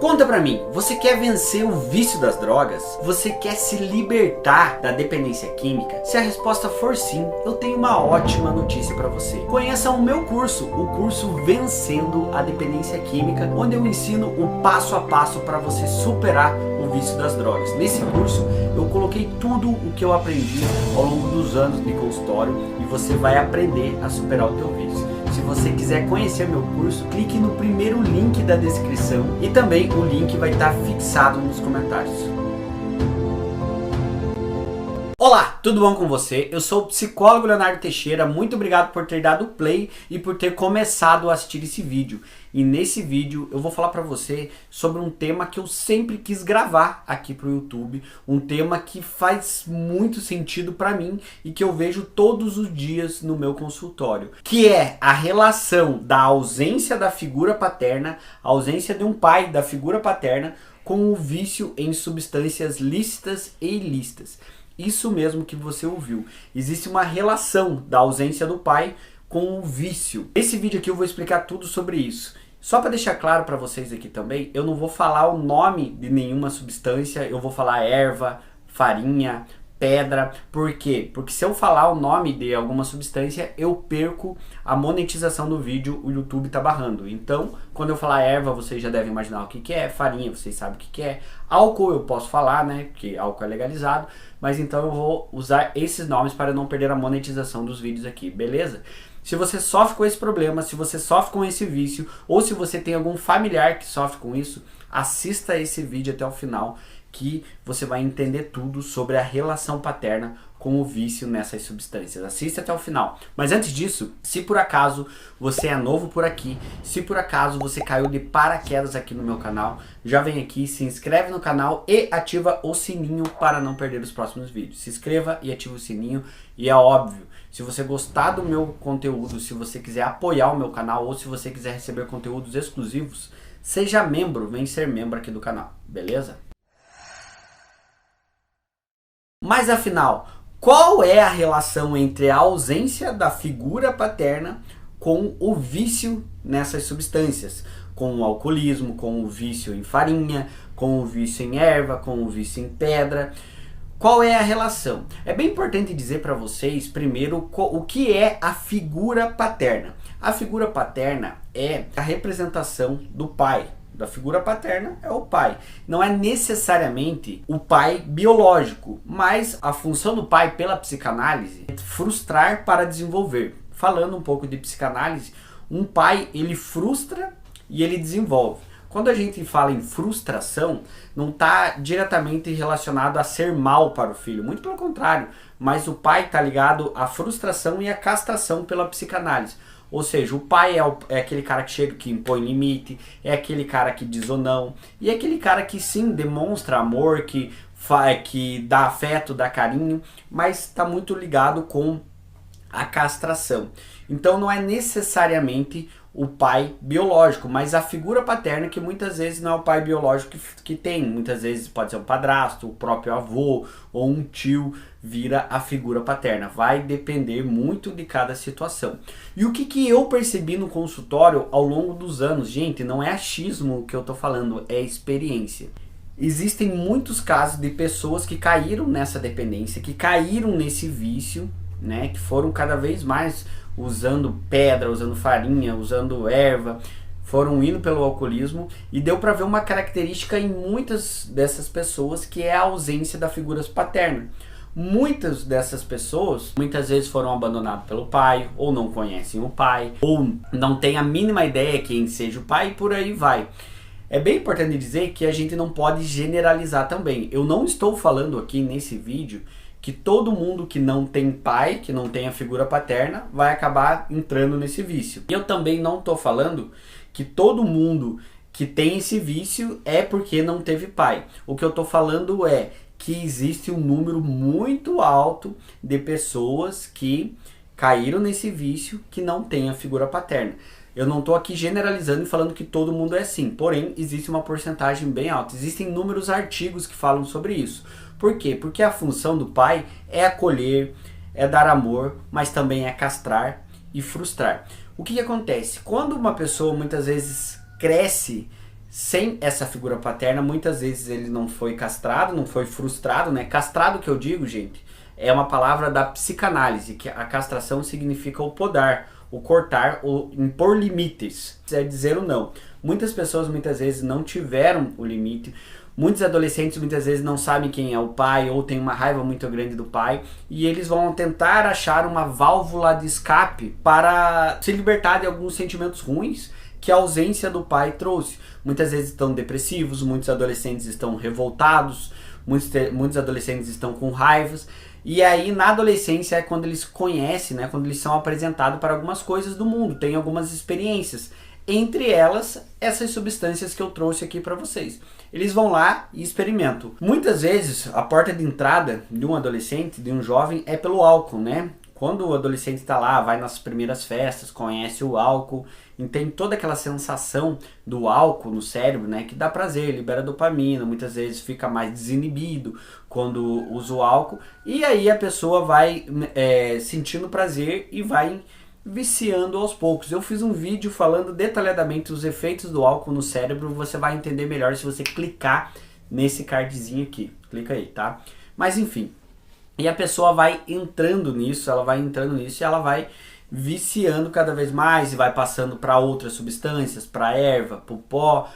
Conta pra mim, você quer vencer o vício das drogas? Você quer se libertar da dependência química? Se a resposta for sim, eu tenho uma ótima notícia pra você. Conheça o meu curso, o curso Vencendo a Dependência Química, onde eu ensino o passo a passo para você superar o vício das drogas. Nesse curso, eu coloquei tudo o que eu aprendi ao longo dos anos de consultório e você vai aprender a superar o teu vício. Se você quiser conhecer meu curso, clique no primeiro link da descrição e também o link vai estar fixado nos comentários. Olá, tudo bom com você? Eu sou o psicólogo Leonardo Teixeira, muito obrigado por ter dado play e por ter começado a assistir esse vídeo. E nesse vídeo eu vou falar para você sobre um tema que eu sempre quis gravar aqui pro YouTube, um tema que faz muito sentido para mim e que eu vejo todos os dias no meu consultório, que é a relação da ausência da figura paterna, a ausência de um pai da figura paterna com o vício em substâncias lícitas e ilícitas. Isso mesmo que você ouviu. Existe uma relação da ausência do pai com o vício. Nesse vídeo aqui eu vou explicar tudo sobre isso. Só para deixar claro para vocês aqui também, eu não vou falar o nome de nenhuma substância, eu vou falar erva, farinha, pedra. Por quê? Porque se eu falar o nome de alguma substância, eu perco a monetização do vídeo, o YouTube tá barrando. Então, quando eu falar erva, vocês já devem imaginar o que que é, farinha, vocês sabem o que que é, álcool eu posso falar, né, porque álcool é legalizado, mas então eu vou usar esses nomes para não perder a monetização dos vídeos aqui, beleza? Se você sofre com esse problema, se você sofre com esse vício, ou se você tem algum familiar que sofre com isso, assista esse vídeo até o final, que você vai entender tudo sobre a relação paterna com o vício nessas substâncias. Assista até o final. Mas antes disso, se por acaso você é novo por aqui, se por acaso você caiu de paraquedas aqui no meu canal, já vem aqui, se inscreve no canal e ativa o sininho para não perder os próximos vídeos. Se inscreva e ative o sininho e é óbvio, se você gostar do meu conteúdo, se você quiser apoiar o meu canal ou se você quiser receber conteúdos exclusivos, seja membro, vem ser membro aqui do canal, beleza? Mas afinal, qual é a relação entre a ausência da figura paterna com o vício nessas substâncias? Com o alcoolismo, com o vício em farinha, com o vício em erva, com o vício em pedra. Qual é a relação? É bem importante dizer para vocês, primeiro, o que é a figura paterna. A figura paterna é a representação do pai. Da figura paterna é o pai. Não é necessariamente o pai biológico, mas a função do pai pela psicanálise é frustrar para desenvolver. Falando um pouco de psicanálise, um pai ele frustra e ele desenvolve. Quando a gente fala em frustração, não está diretamente relacionado a ser mal para o filho, muito pelo contrário, mas o pai está ligado à frustração e à castração pela psicanálise. Ou seja, o pai é aquele cara que chega, que impõe limite, é aquele cara que diz ou não, e é aquele cara que sim, demonstra amor, que dá afeto, dá carinho, mas está muito ligado com a castração. Então não é necessariamente o pai biológico, mas a figura paterna que muitas vezes não é o pai biológico que tem. Muitas vezes pode ser um padrasto, o próprio avô ou um tio vira a figura paterna. Vai depender muito de cada situação. E o que eu percebi no consultório ao longo dos anos? Gente, não é achismo que eu tô falando, é experiência. Existem muitos casos de pessoas que caíram nessa dependência, que caíram nesse vício, né, que foram cada vez mais usando pedra, usando farinha, usando erva, foram indo pelo alcoolismo e deu para ver uma característica em muitas dessas pessoas que é a ausência da figura paterna. Muitas dessas pessoas muitas vezes foram abandonadas pelo pai, ou não conhecem o pai, ou não têm a mínima ideia quem seja o pai e por aí vai. É bem importante dizer que a gente não pode generalizar também. Eu não estou falando aqui nesse vídeo que todo mundo que não tem pai, que não tem a figura paterna, vai acabar entrando nesse vício. E eu também não estou falando que todo mundo que tem esse vício é porque não teve pai. O que eu estou falando é que existe um número muito alto de pessoas que caíram nesse vício que não tem a figura paterna. Eu não estou aqui generalizando e falando que todo mundo é assim, porém existe uma porcentagem bem alta. Existem inúmeros artigos que falam sobre isso. Por quê? Porque a função do pai é acolher, é dar amor, mas também é castrar e frustrar. O que acontece? Quando uma pessoa muitas vezes cresce sem essa figura paterna, muitas vezes ele não foi castrado, não foi frustrado, né? Castrado que eu digo, gente, é uma palavra da psicanálise, que a castração significa o podar, o cortar, o impor limites, é dizer o não. Muitas pessoas muitas vezes não tiveram o limite, muitos adolescentes muitas vezes não sabem quem é o pai ou tem uma raiva muito grande do pai e eles vão tentar achar uma válvula de escape para se libertar de alguns sentimentos ruins que a ausência do pai trouxe. Muitas vezes estão depressivos, muitos adolescentes estão revoltados, muitos adolescentes estão com raivas. E aí na adolescência é quando eles conhecem, né, quando eles são apresentados para algumas coisas do mundo, tem algumas experiências. Entre elas, essas substâncias que eu trouxe aqui para vocês. Eles vão lá e experimentam. Muitas vezes a porta de entrada de um adolescente, de um jovem, é pelo álcool, né? Quando o adolescente está lá, vai nas primeiras festas, conhece o álcool, e tem toda aquela sensação do álcool no cérebro, né, que dá prazer, libera dopamina, muitas vezes fica mais desinibido quando usa o álcool, e aí a pessoa vai sentindo prazer e vai viciando aos poucos. Eu fiz um vídeo falando detalhadamente os efeitos do álcool no cérebro, você vai entender melhor se você clicar nesse cardzinho aqui, clica aí, tá? Mas enfim, e a pessoa vai entrando nisso, e ela vai viciando cada vez mais e vai passando para outras substâncias, para erva, para o pó,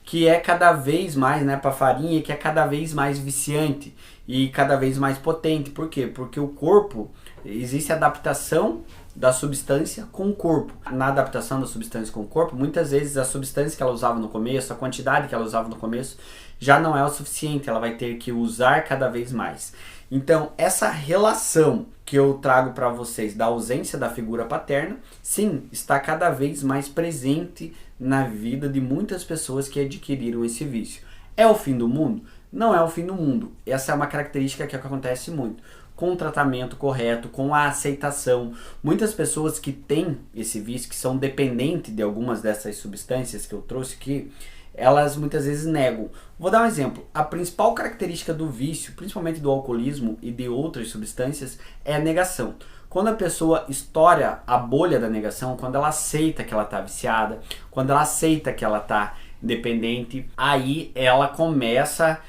que é cada vez mais, né, para farinha, que é cada vez mais viciante e cada vez mais potente. Por quê? Porque o corpo, existe adaptação da substância com o corpo. Na adaptação da substância com o corpo, muitas vezes a substância que ela usava no começo, a quantidade que ela usava no começo, já não é o suficiente, ela vai ter que usar cada vez mais. Então, essa relação que eu trago para vocês da ausência da figura paterna, sim, está cada vez mais presente na vida de muitas pessoas que adquiriram esse vício. É o fim do mundo? Não é o fim do mundo. Essa é uma característica que acontece muito. Com o tratamento correto, com a aceitação. Muitas pessoas que têm esse vício, que são dependentes de algumas dessas substâncias que eu trouxe aqui, elas muitas vezes negam. Vou dar um exemplo. A principal característica do vício, principalmente do alcoolismo e de outras substâncias, é a negação. Quando a pessoa estoura a bolha da negação, quando ela aceita que ela está viciada, quando ela aceita que ela está dependente, aí ela começa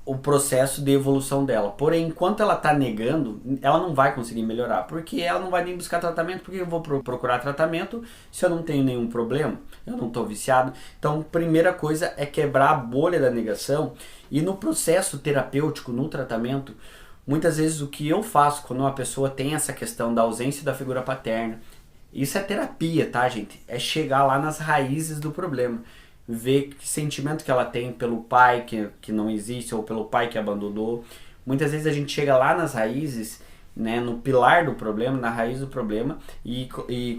o processo de evolução dela. Porém, enquanto ela está negando, ela não vai conseguir melhorar, porque ela não vai nem buscar tratamento. Porque eu vou procurar tratamento se eu não tenho nenhum problema, eu não estou viciado. Então, primeira coisa é quebrar a bolha da negação. E no processo terapêutico, no tratamento, muitas vezes o que eu faço quando uma pessoa tem essa questão da ausência da figura paterna, isso é terapia, tá, gente? É chegar lá nas raízes do problema. Ver que sentimento que ela tem pelo pai que não existe ou pelo pai que abandonou. Muitas vezes a gente chega lá nas raízes, né, no pilar do problema, na raiz do problema e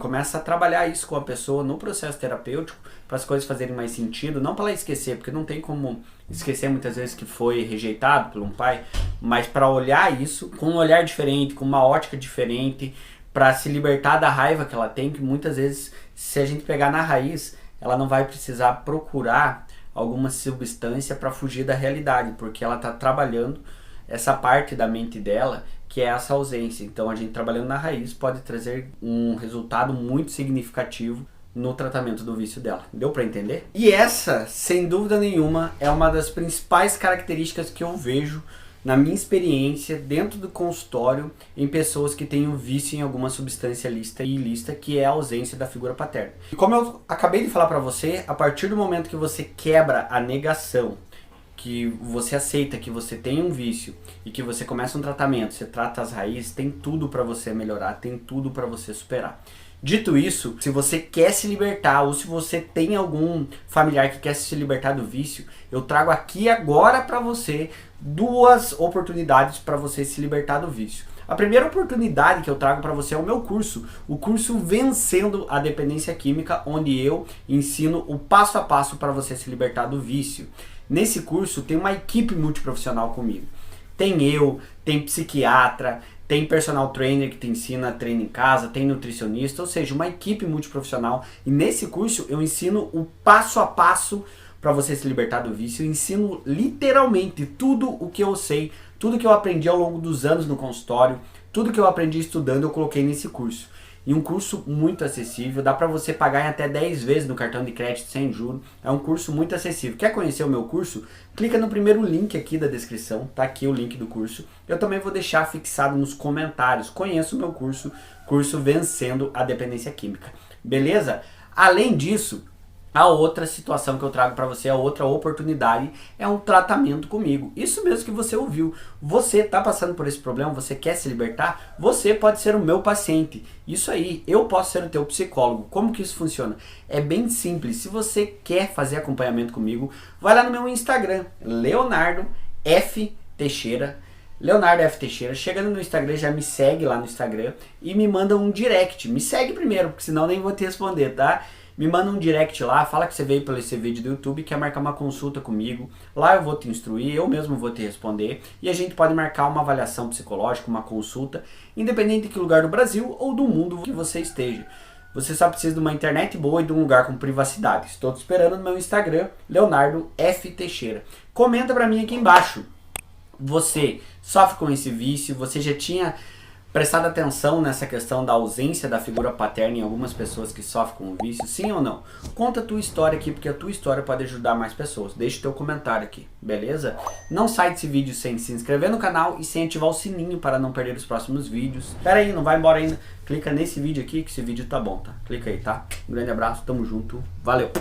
começa a trabalhar isso com a pessoa no processo terapêutico para as coisas fazerem mais sentido, não para ela esquecer, porque não tem como esquecer muitas vezes que foi rejeitado por um pai, mas para olhar isso com um olhar diferente, com uma ótica diferente, para se libertar da raiva que ela tem, que muitas vezes, se a gente pegar na raiz, ela não vai precisar procurar alguma substância para fugir da realidade, porque ela está trabalhando essa parte da mente dela, que é essa ausência. Então a gente trabalhando na raiz pode trazer um resultado muito significativo no tratamento do vício dela. Deu para entender? E essa, sem dúvida nenhuma, é uma das principais características que eu vejo na minha experiência dentro do consultório em pessoas que têm um vício em alguma substância ilícita, que é a ausência da figura paterna. E como eu acabei de falar para você, a partir do momento que você quebra a negação, que você aceita que você tem um vício e que você começa um tratamento, você trata as raízes, tem tudo para você melhorar, tem tudo para você superar. Dito isso, se você quer se libertar ou se você tem algum familiar que quer se libertar do vício, eu trago aqui agora para você duas oportunidades para você se libertar do vício. A primeira oportunidade que eu trago para você é o meu curso, o curso Vencendo a Dependência Química, onde eu ensino o passo a passo para você se libertar do vício. Nesse curso tem uma equipe multiprofissional comigo. Tem eu, tem psiquiatra, tem personal trainer que te ensina treino em casa, tem nutricionista, ou seja, uma equipe multiprofissional. E nesse curso eu ensino o passo a passo para você se libertar do vício. Eu ensino literalmente tudo o que eu sei, tudo que eu aprendi ao longo dos anos no consultório, tudo que eu aprendi estudando eu coloquei nesse curso. e um curso muito acessível. Dá para você pagar em até 10 vezes no cartão de crédito sem juros. É um curso muito acessível. Quer conhecer o meu curso? Clica no primeiro link aqui da descrição, tá aqui o link do curso. Eu também vou deixar fixado nos comentários. Conheça o meu curso, curso Vencendo a Dependência Química. Beleza? Além disso, a outra situação que eu trago para você, a outra oportunidade, é um tratamento comigo. Isso mesmo que você ouviu. Você está passando por esse problema, você quer se libertar? Você pode ser o meu paciente. Isso aí, eu posso ser o teu psicólogo. Como que isso funciona? É bem simples. Se você quer fazer acompanhamento comigo, vai lá no meu Instagram, Leonardo F. Teixeira. Leonardo F. Teixeira, chegando no Instagram, já me segue lá no Instagram e me manda um direct. Me segue primeiro, porque senão nem vou te responder, tá? Me manda um direct lá, fala que você veio pelo esse vídeo do YouTube, quer marcar uma consulta comigo. Lá eu vou te instruir, eu mesmo vou te responder. E a gente pode marcar uma avaliação psicológica, uma consulta, independente de que lugar do Brasil ou do mundo que você esteja. Você só precisa de uma internet boa e de um lugar com privacidade. Estou te esperando no meu Instagram, Leonardo F. Teixeira. Comenta pra mim aqui embaixo. Você sofre com esse vício? Você já tinha prestado atenção nessa questão da ausência da figura paterna em algumas pessoas que sofrem com o vício? Sim ou não? Conta a tua história aqui, porque a tua história pode ajudar mais pessoas. Deixa o teu comentário aqui, beleza? Não sai desse vídeo sem se inscrever no canal e sem ativar o sininho para não perder os próximos vídeos. Pera aí, não vai embora ainda. Clica nesse vídeo aqui, que esse vídeo tá bom, tá? Clica aí, tá? Um grande abraço, tamo junto, valeu!